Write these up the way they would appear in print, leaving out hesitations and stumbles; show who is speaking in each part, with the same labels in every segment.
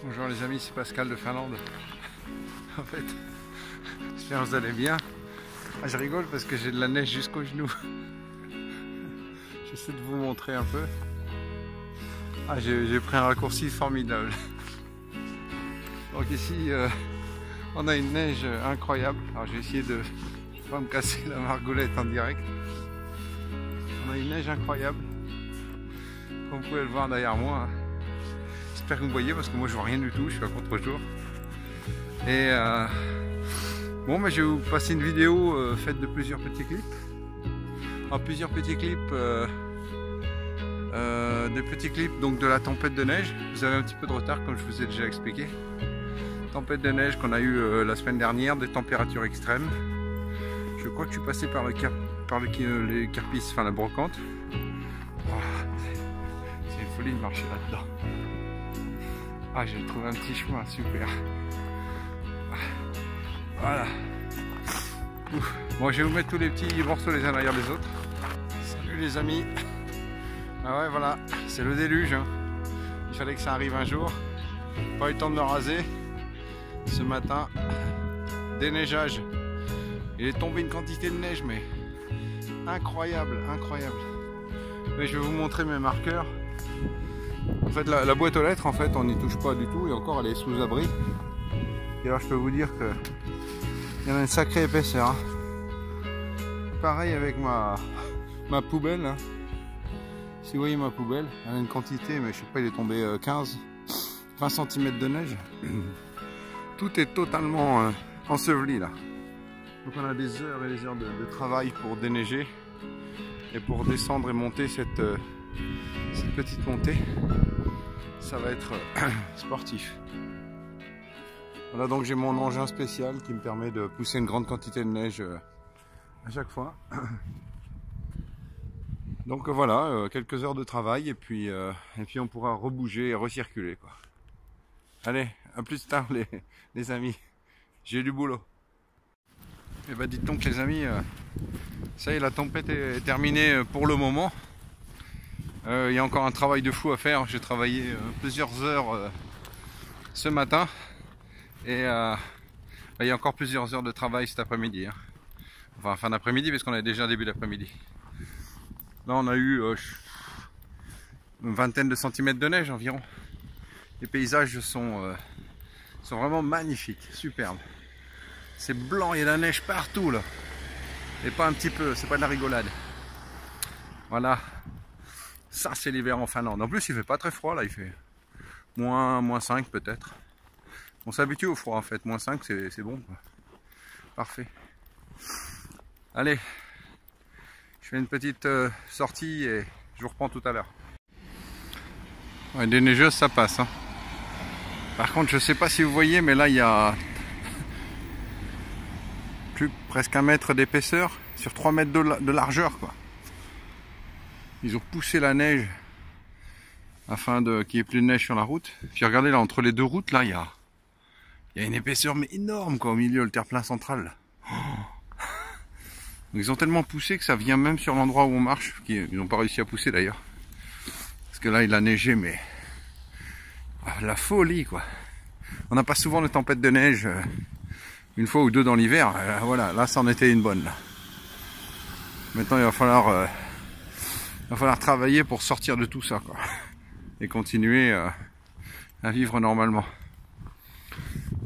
Speaker 1: Bonjour les amis, c'est Pascal de Finlande. En fait, j'espère que vous allez bien. Ah, je rigole parce que j'ai de la neige jusqu'aux genoux. J'essaie de vous montrer un peu. Ah, j'ai pris un raccourci formidable. Donc ici, on a une neige incroyable. Alors j'ai essayé de ne pas me casser la margoulette en direct. On a une neige incroyable. Comme vous pouvez le voir derrière moi. J'espère que vous me voyez parce que moi je vois rien du tout, je suis à contre-jour. Et bon, mais je vais vous passer une vidéo faite de plusieurs petits clips. Alors, plusieurs petits clips, des petits clips donc de la tempête de neige. Vous avez un petit peu de retard comme je vous ai déjà expliqué. Tempête de neige qu'on a eu la semaine dernière, des températures extrêmes. Je crois que je suis passé par les carpisses, enfin la brocante. Oh, c'est une folie de marcher là-dedans. Ah, j'ai trouvé un petit chemin, super. Voilà. Ouf. Bon, je vais vous mettre tous les petits morceaux les uns derrière les autres. Salut les amis. Ah ouais, voilà, c'est le déluge. Hein. Il fallait que ça arrive un jour. Pas eu le temps de me raser. Ce matin, déneigeage. Il est tombé une quantité de neige, mais incroyable, incroyable. Mais je vais vous montrer mes marqueurs. En fait, la boîte aux lettres, en fait, on n'y touche pas du tout et encore, elle est sous abri. Et alors, je peux vous dire que il y en a une sacrée épaisseur. Hein. Pareil avec ma poubelle. Hein. Si vous voyez ma poubelle, elle a une quantité, mais je sais pas, il est tombé 20 cm de neige. Tout est totalement enseveli là. Donc on a des heures et des heures de travail pour déneiger et pour descendre et monter cette petite montée. Ça va être sportif. Voilà, donc j'ai mon engin spécial qui me permet de pousser une grande quantité de neige à chaque fois. Donc voilà, quelques heures de travail et puis on pourra rebouger et recirculer quoi. Allez, à plus tard les amis, j'ai du boulot. Et bah dites donc les amis, ça y est, la tempête est terminée pour le moment. Il y a encore un travail de fou à faire, j'ai travaillé plusieurs heures ce matin. Et il y a encore plusieurs heures de travail cet après-midi. Hein. Enfin, fin d'après-midi, parce qu'on est déjà début d'après-midi. Là, on a eu une vingtaine de centimètres de neige environ. Les paysages sont vraiment magnifiques, superbes. C'est blanc, il y a de la neige partout là. Et pas un petit peu, c'est pas de la rigolade. Voilà. Ça, c'est l'hiver en Finlande. En plus, il fait pas très froid là, il fait moins 5 peut-être. On s'habitue au froid en fait, moins 5 c'est bon quoi. Parfait. Allez, je fais une petite sortie et je vous reprends tout à l'heure. Ouais, des neigeuses ça passe. Hein. Par contre je sais pas si vous voyez mais là il y a presque 1 mètre d'épaisseur sur 3 mètres de largeur quoi. Ils ont poussé la neige afin qu'il n'y ait plus de neige sur la route. Puis regardez là entre les deux routes là il y a une épaisseur mais énorme quoi, au milieu, le terre-plein central. Oh. Ils ont tellement poussé que ça vient même sur l'endroit où on marche. Ils n'ont pas réussi à pousser d'ailleurs. Parce que là il a neigé mais la folie quoi. On n'a pas souvent de tempête de neige, une fois ou deux dans l'hiver. Voilà, là ça en était une bonne. Là. Maintenant il va falloir travailler pour sortir de tout ça quoi. Et continuer à vivre normalement.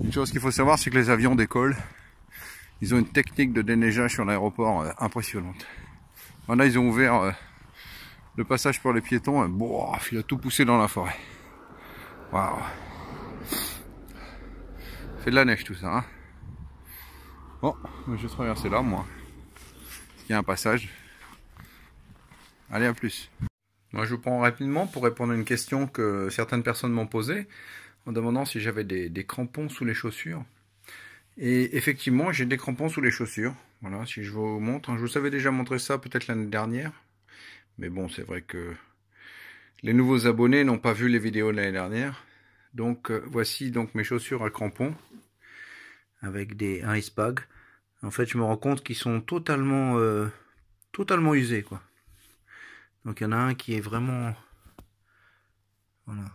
Speaker 1: Une chose qu'il faut savoir, c'est que les avions décollent. Ils ont une technique de déneigeage sur l'aéroport impressionnante. Voilà, ils ont ouvert le passage pour les piétons. Bon, il a tout poussé dans la forêt. Waouh! C'est de la neige tout ça. Hein. Bon, je vais traverser là, moi. Il y a un passage. Allez, à plus. Moi, je vous prends rapidement pour répondre à une question que certaines personnes m'ont posée, en demandant si j'avais des crampons sous les chaussures. Et effectivement, j'ai des crampons sous les chaussures. Voilà, si je vous montre. Je vous avais déjà montré ça peut-être l'année dernière. Mais bon, c'est vrai que les nouveaux abonnés n'ont pas vu les vidéos de l'année dernière. Donc, voici donc mes chaussures à crampons. Avec un Icebag. En fait, je me rends compte qu'ils sont totalement usés, quoi. Donc, il y en a un qui est vraiment... Voilà.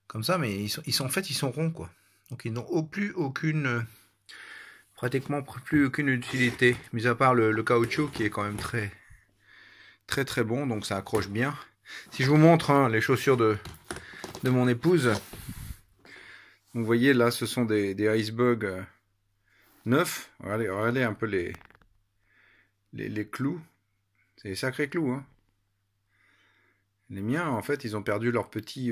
Speaker 2: comme ça, mais en fait, ils sont ronds, quoi. Donc ils n'ont plus aucune, pratiquement plus aucune utilité, mis à part le caoutchouc qui est quand même très très bon, donc ça accroche bien. Si je vous montre hein, les chaussures de mon épouse, vous voyez là, ce sont des Icebug neufs. Regardez un peu les clous. C'est des sacrés clous, hein. Les miens, en fait, ils ont perdu leur petit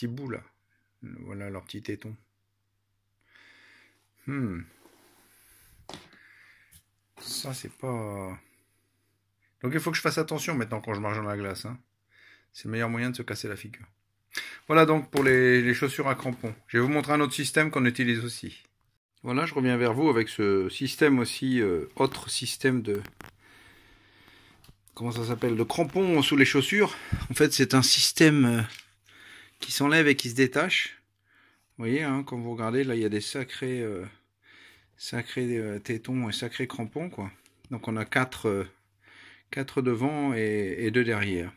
Speaker 2: bout là. Voilà leur petit téton. Ça, c'est pas... Donc il faut que je fasse attention maintenant quand je marche dans la glace. Hein. C'est le meilleur moyen de se casser la figure. Voilà donc pour les chaussures à crampons. Je vais vous montrer un autre système qu'on utilise aussi. Voilà, je reviens vers vous avec ce système aussi, autre système de... Comment ça s'appelle? De crampons sous les chaussures. En fait, c'est un système qui s'enlève et qui se détache. Vous voyez, hein, quand vous regardez, là, il y a des sacrés tétons et sacrés crampons, quoi. Donc on a 4 devant et 2 derrière.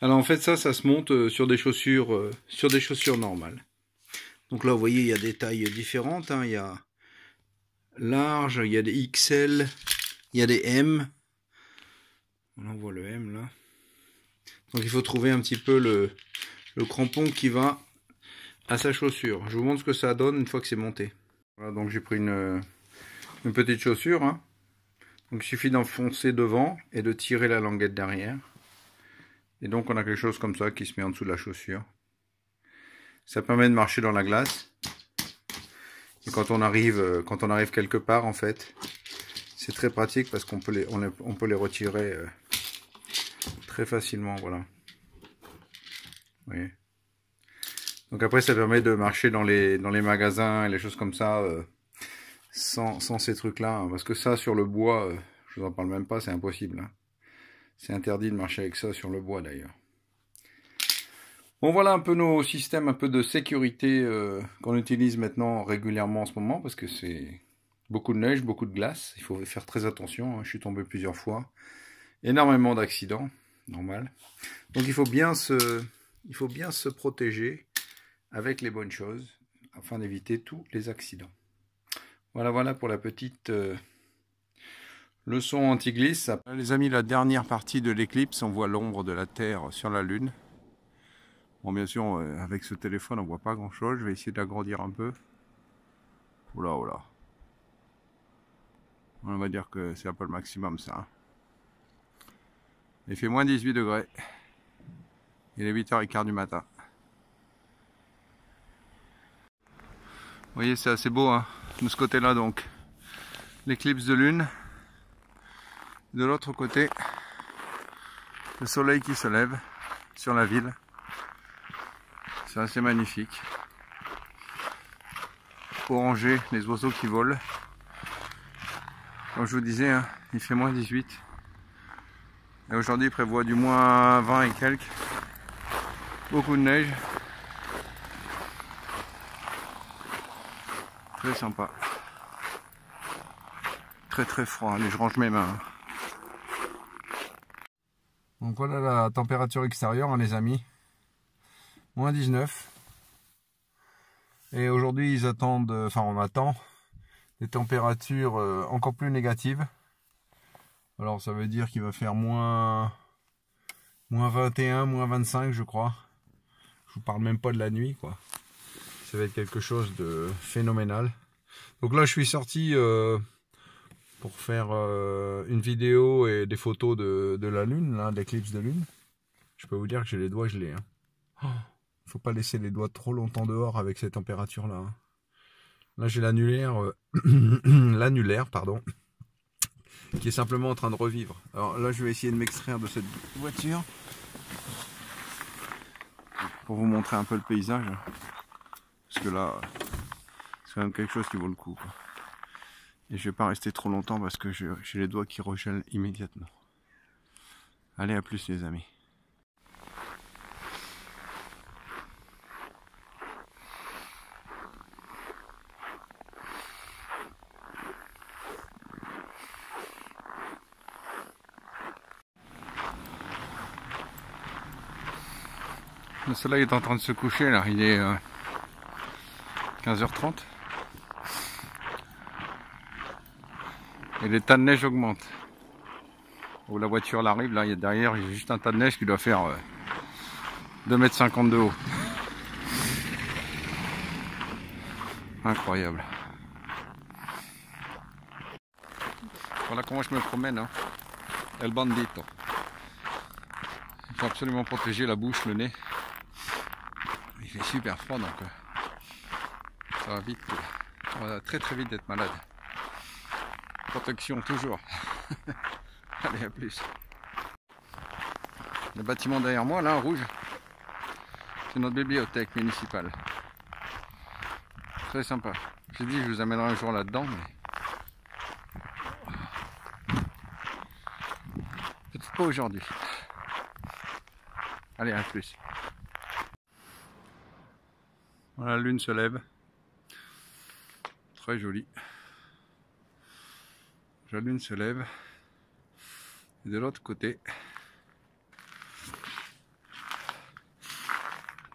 Speaker 2: Alors en fait, ça se monte sur des chaussures normales. Donc là, vous voyez, il y a des tailles différentes. Hein. Il y a large, il y a des XL, il y a des M. On voit le M là. Donc il faut trouver un petit peu le crampon qui va à sa chaussure. Je vous montre ce que ça donne une fois que c'est monté. Voilà, donc j'ai pris une petite chaussure. Hein. Donc il suffit d'enfoncer devant et de tirer la languette derrière. Et donc on a quelque chose comme ça qui se met en dessous de la chaussure. Ça permet de marcher dans la glace. Et quand on arrive quelque part, en fait, c'est très pratique parce qu'on peut les retirer très facilement, voilà. Vous voyez. Donc après, ça permet de marcher dans les magasins et les choses comme ça sans ces trucs-là. Hein, parce que ça, sur le bois, je vous en parle même pas, c'est impossible. Hein. C'est interdit de marcher avec ça sur le bois d'ailleurs. Bon, voilà un peu nos systèmes un peu de sécurité qu'on utilise maintenant régulièrement en ce moment parce que c'est beaucoup de neige, beaucoup de glace. Il faut faire très attention. Hein. Je suis tombé plusieurs fois. Énormément d'accidents, normal. Donc il faut bien se protéger avec les bonnes choses afin d'éviter tous les accidents. Voilà pour la petite leçon anti-glisse. Les amis, la dernière partie de l'éclipse, on voit l'ombre de la Terre sur la Lune. Bon, bien sûr, avec ce téléphone, on voit pas grand chose. Je vais essayer d'agrandir un peu. Oula. On va dire que c'est un peu le maximum, ça. Il fait moins 18 degrés. Il est 8h15 du matin. Vous voyez, c'est assez beau, hein, de ce côté-là, donc. L'éclipse de lune. De l'autre côté, le soleil qui se lève sur la ville. C'est assez magnifique. Orangé, les oiseaux qui volent. Comme je vous disais, hein, il fait moins 18. Et aujourd'hui, il prévoit du moins 20 et quelques. Beaucoup de neige. Très sympa. Très froid. Allez, je range mes mains. Donc voilà la température extérieure, hein, les amis. Moins 19. Et aujourd'hui, ils attendent, on attend des températures encore plus négatives. Alors ça veut dire qu'il va faire moins 21, moins 25, je crois. Je vous parle même pas de la nuit, quoi. Ça va être quelque chose de phénoménal. Donc là, je suis sorti pour faire une vidéo et des photos de la lune, là, de l'éclipse de lune. Je peux vous dire que j'ai les doigts gelés. Hein. Oh, faut pas laisser les doigts trop longtemps dehors avec ces températures-là. Hein. Là, j'ai l'annulaire, pardon, qui est simplement en train de revivre. Alors là, je vais essayer de m'extraire de cette voiture pour vous montrer un peu le paysage. Parce que là, c'est quand même quelque chose qui vaut le coup, quoi. Et je vais pas rester trop longtemps parce que j'ai les doigts qui regèlent immédiatement. Allez, à plus les amis.
Speaker 1: Le soleil est en train de se coucher là, il est 15h30. Et les tas de neige augmentent. Où la voiture arrive, là, derrière, il y a juste un tas de neige qui doit faire 2,50 m de haut. Incroyable. Voilà comment je me promène, hein. El bandito. Il faut absolument protéger la bouche, le nez. Il fait super froid, donc ça va vite. On va très très vite d'être malade. Protection toujours. Allez, à plus. Le bâtiment derrière moi, là, en rouge, c'est notre bibliothèque municipale. Très sympa. J'ai dit que je vous amènerai un jour là-dedans, mais peut-être pas aujourd'hui. Allez, à plus. Voilà, la lune se lève. Très jolie. La lune se lève. Et de l'autre côté,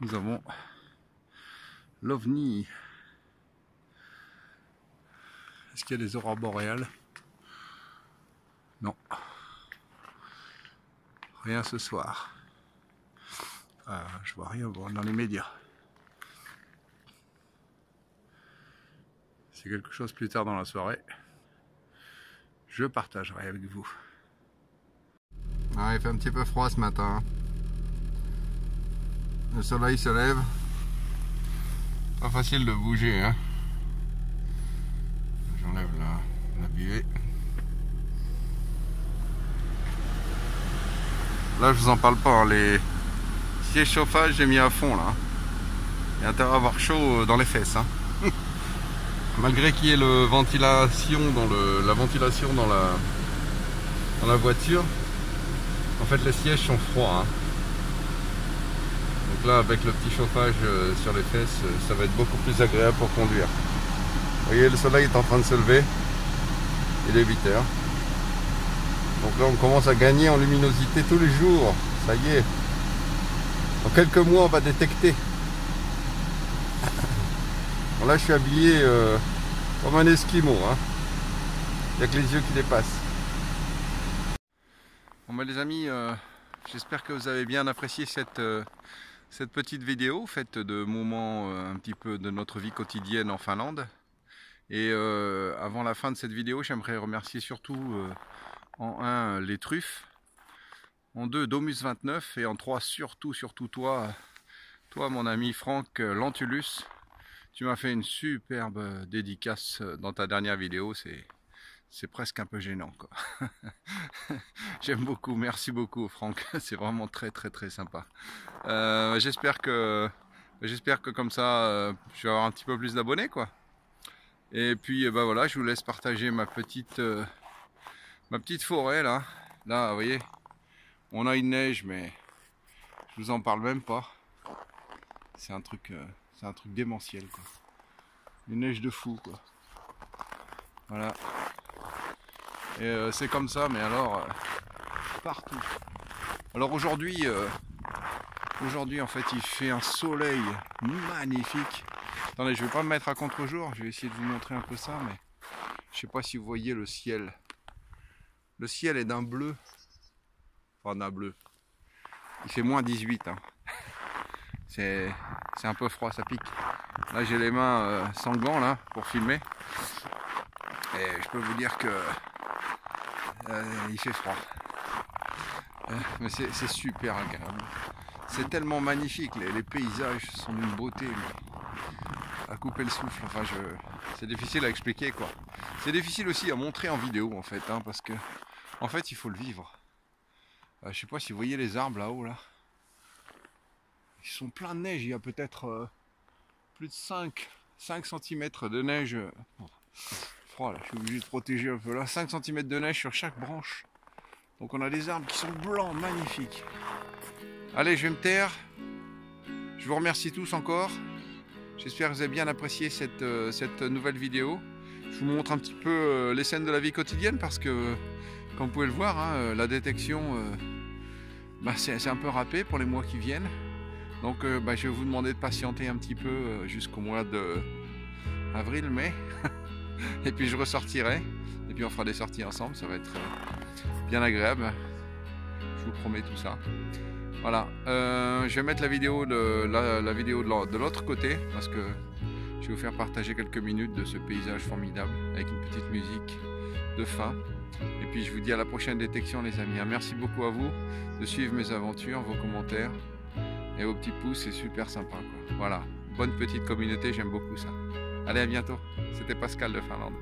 Speaker 1: nous avons l'OVNI. Est-ce qu'il y a des aurores boréales? Non. Rien ce soir. Je vois rien dans les médias. C'est quelque chose plus tard dans la soirée. Je partagerai avec vous. Ah, il fait un petit peu froid ce matin. Le soleil se lève. Pas facile de bouger, hein. J'enlève la buée. Là, je vous en parle pas, hein. Les sièges chauffage, j'ai mis à fond là. Il y a intérêt à avoir chaud dans les fesses, hein. Malgré qu'il y ait la ventilation dans la voiture, en fait les sièges sont froids, hein. Donc là, avec le petit chauffage sur les fesses, ça va être beaucoup plus agréable pour conduire. Vous voyez, le soleil est en train de se lever. Il est 8 h. Donc là, on commence à gagner en luminosité tous les jours. Ça y est. Dans quelques mois, on va détecter. Bon, là, je suis habillé comme un esquimau, hein. Il n'y a que les yeux qui dépassent. Bon, bah, les amis, j'espère que vous avez bien apprécié cette petite vidéo faite de moments un petit peu de notre vie quotidienne en Finlande. Et avant la fin de cette vidéo, j'aimerais remercier surtout en 1 les truffes, en 2 Domus29 et en 3 surtout toi mon ami Franck Lentulus. Tu m'as fait une superbe dédicace dans ta dernière vidéo, c'est presque un peu gênant, quoi. J'aime beaucoup, merci beaucoup Franck, c'est vraiment très sympa. J'espère que comme ça je vais avoir un petit peu plus d'abonnés, quoi. Et puis bah voilà, je vous laisse partager ma petite forêt là. Là, vous voyez, on a une neige, mais je vous en parle même pas. C'est un truc démentiel, quoi. Une neige de fou, quoi. Voilà. Et c'est comme ça, mais alors partout. Alors aujourd'hui en fait il fait un soleil magnifique. Attendez, je vais pas me mettre à contre-jour, je vais essayer de vous montrer un peu ça, mais je sais pas si vous voyez le ciel. Le ciel est d'un bleu, enfin d'un bleu. Il fait moins 18, hein. C'est un peu froid, ça pique. Là j'ai les mains sans gants là pour filmer. Et je peux vous dire que il fait froid. Mais c'est super agréable. C'est tellement magnifique, les paysages sont d'une beauté à couper le souffle. Enfin, c'est difficile à expliquer, quoi. C'est difficile aussi à montrer en vidéo, en fait, hein, parce que en fait il faut le vivre. Je sais pas si vous voyez les arbres là-haut là. Ils sont pleins de neige, il y a peut-être plus de 5 cm de neige. Froid là, je suis obligé de protéger un peu là. 5 cm de neige sur chaque branche. Donc on a des arbres qui sont blancs, magnifiques. Allez, je vais me taire. Je vous remercie tous encore. J'espère que vous avez bien apprécié cette nouvelle vidéo. Je vous montre un petit peu les scènes de la vie quotidienne parce que, comme vous pouvez le voir, hein, la détection, c'est un peu râpé pour les mois qui viennent. Donc je vais vous demander de patienter un petit peu jusqu'au mois de avril, mai. Et puis je ressortirai. Et puis on fera des sorties ensemble. Ça va être bien agréable. Je vous promets tout ça. Voilà. Je vais mettre la vidéo de l'autre côté. Parce que je vais vous faire partager quelques minutes de ce paysage formidable. Avec une petite musique de fin. Et puis je vous dis à la prochaine détection les amis. Merci beaucoup à vous de suivre mes aventures, vos commentaires. Et vos petits pouces, c'est super sympa quoi. Voilà, bonne petite communauté, j'aime beaucoup ça. Allez, à bientôt. C'était Pascal de Finlande.